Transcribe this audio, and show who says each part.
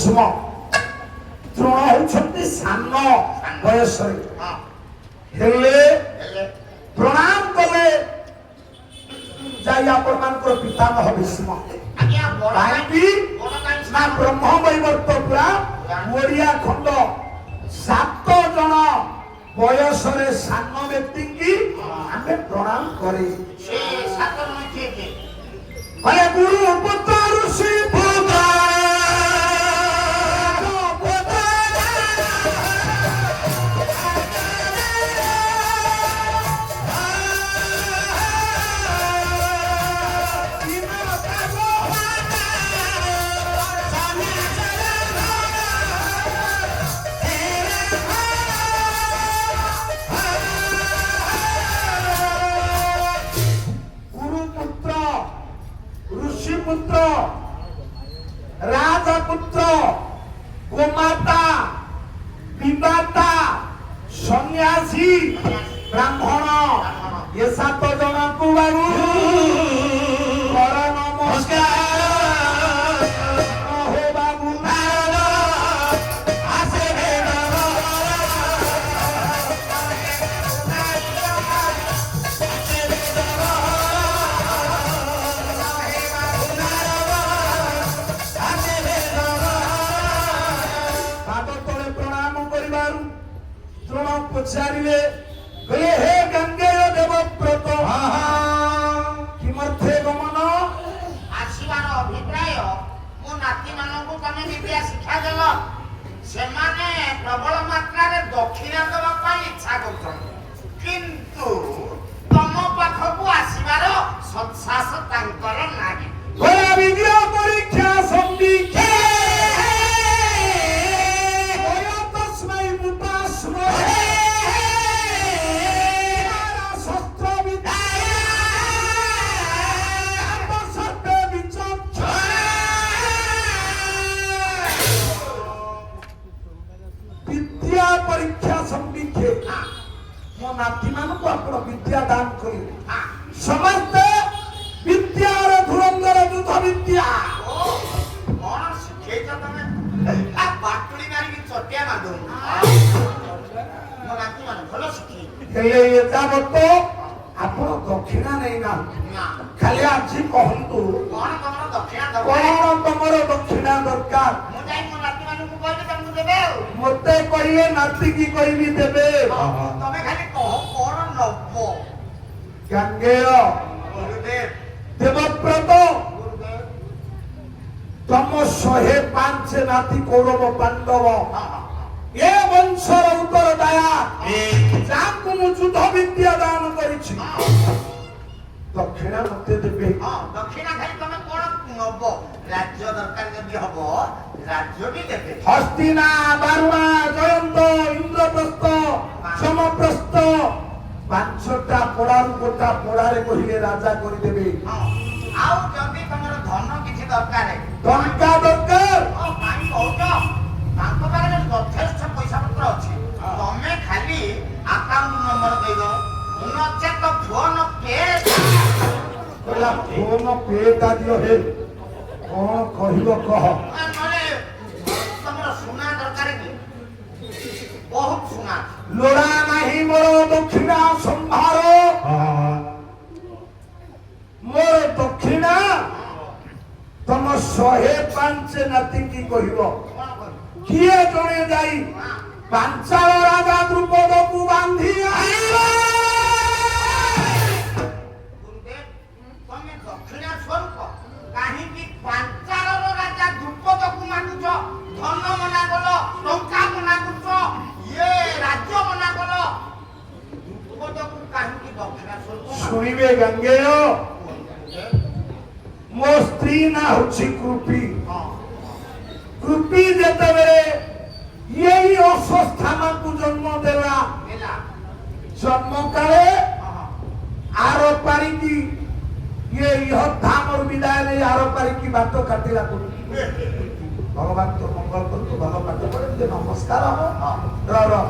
Speaker 1: ଭୀଷ୍ମ ଦ୍ରୋଣ ହେଉଛନ୍ତି ସାନ ବୟସରେ ହେଲେ ପ୍ରଣାମ କଲେ ଯାଇ ଆପଣଙ୍କର ପିତାମହ ଭୀଷ୍ମ କାହିଁକି ନା ବ୍ରହ୍ମ ବୈବର୍ତ ପୁରା ଓଡ଼ିଆ ଖଣ୍ଡ 7 ଜଣ ବୟସରେ ସାନ ବ୍ୟକ୍ତିକି ଆମେ ପ୍ରଣାମ କରି ଗୁରୁ ପୁତ୍ର ଋଷି पुत्र राजपुत्र गोमाता विदाता सन्यासी ब्राह्मण ये 7 जन को बाबू कर नमस्कार हो बाबू पचारे हे गंगेय देवव्रत किमर्थे गमन
Speaker 2: आसीबार अभिप्राय मो नाती मानकु तमे विद्या शिक्षा देल से माने प्रबल मात्रा रे दक्षिणा देबा पई इच्छा करथन किंतु तम पाखकु आसीबार सत्सास तांकर नाही
Speaker 1: भला विद्या परीक्षा संदीखे तस्मै मुतास्मै परीक्षा संदीखे मो नाती मानक आपण विद्या दान करिले समस्त विद्यार धुरंधर युद्ध विद्या
Speaker 2: कोन शिखेछ तमे आ बाटुली मारी की चटिया मादो मो नाती मानक भलो शिखे
Speaker 1: हेले एतावत आपण दक्षिणा नै ना खाली आछि कहंतु
Speaker 2: कोन तमरो दक्षिणा दब
Speaker 1: कोन तमरो दक्षिणा दरकार
Speaker 2: मु जाई मो नाती मानक कहले तमु देबे
Speaker 1: मते कहिए नाती की कहबी देबे
Speaker 2: तमे खाली कहो कोन नब्बो
Speaker 1: गंगेय
Speaker 2: गुरुदेव
Speaker 1: देवव्रत तम 105 नाती कौरव पांडव ए वंशर उत्तर दया जाकु मु युद्ध विद्या दान करिछि दक्षिणा मते देबे
Speaker 2: दक्षिणा खाली तमे कोन नब्बो राज्य दरकार जदि हबो राज्य भी देबे
Speaker 1: हस्तिना बारुणा जयंत इंद्रप्रस्थ समप्रस्थ 5टा पड़ारू गोटा पड़ारे कहिले राजा करि देबे
Speaker 2: आउ जदि तमर धन किछि दरकार है
Speaker 1: टंका दरकार
Speaker 2: पानी कहूच तांको पारे यथेष्ट पैसा पत्र अछि तमे खाली अकाउंट नंबर दे दो नचे तो फोन पे
Speaker 1: बोला फोन पे ता दियो हे कोन कहिबो कह
Speaker 2: नले तमर सुना दरकार की बहुत सुना
Speaker 1: लोड़ा नाही मोर दक्षिणा संभारो मोर दक्षिणा तम 105 नाती की कहिबो किए जणे जाई पांचाल राजा द्रुपद को बांधी आइलो
Speaker 2: गुरुदेव तमे दक्षिणा स्वरूप काहे की पांचाल राजा द्रुपद को मानुछ धन मना कलो टंका मना करछ ये राज्य मना कलो द्रुपद को काहे की दक्षिणा स्वरूप
Speaker 1: सुनिबे गंगेय मो स्त्री ना होछि कृपी कृपी जेते बेले यही अस्वस्थामा को जन्म देला जन्म काले आरो पारी की ये यह धाम और विदाय ने आरो पारी की बात काटिला को भगवान तो मंगल कर तो भलो पाठ पड़े नमस्कार हो र